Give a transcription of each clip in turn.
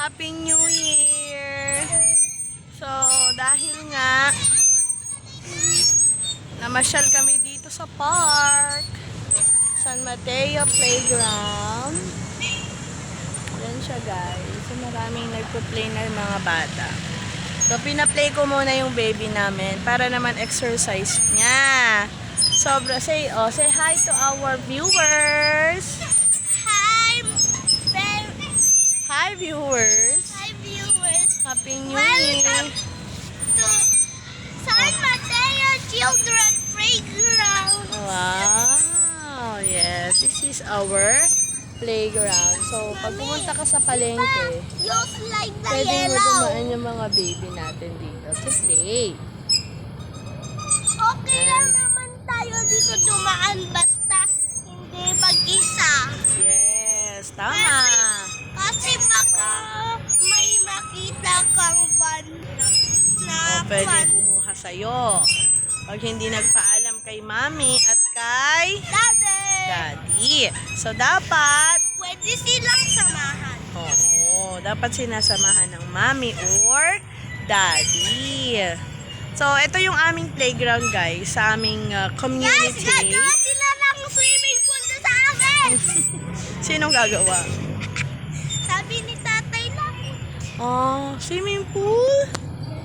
Happy New Year! So, dahil nga namasyal kami dito sa park, San Mateo Playground. Yan siya guys. So, maraming nagpo-play na mga bata. So, pina-play ko muna yung baby namin para naman exercise niya. Say hi to our viewers. Hi viewers. Hi viewers. Happy New Welcome Year. to San Mateo Children Playground. Wow. Yes, this is our playground. So, pag pumunta ka sa palengke, You like the pwede mo yellow. dumaan yung mga baby natin dito to play. Okay lang naman tayo dito dumaan basta hindi mag-isa. Yes, tama. Kasi baka may makita kang van na O, pwede van. kumuha sa'yo. Pag hindi nagpaalam kay mami at kay daddy. So, dapat, Pwede silang samahan. oo, dapat sinasamahan ng mami or daddy. So, ito yung aming playground guys, sa aming Guys, community. gagawa sila ng swimming pool na sa akin. Sinong gagawa? Sabi ni tatay lang. Oh, swimming pool?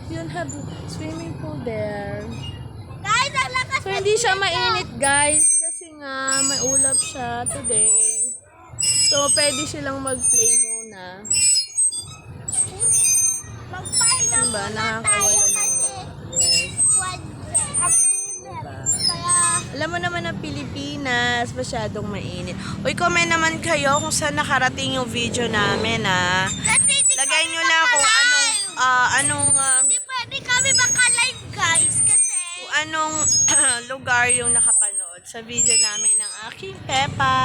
You have swimming pool there. Guys, ang lakas So, ng hindi siya tubig mainit guys, kasi nga may ulap siya today. So, pwede silang mag-play muna. Magpahinga Diba? muna Nakakawala tayo ng... kasi Yes. wag ang init. Diba? Kaya, Alam mo naman ang Pilipinas, masyadong mainit. Uy, comment naman kayo kung saan nakarating yung video namin, ha. kasi di Lagay kami nyo lang kung Hindi pwede kami maka-live, guys. Kasi, kung anong lugar yung nakapanood sa video namin ng aking Peppa.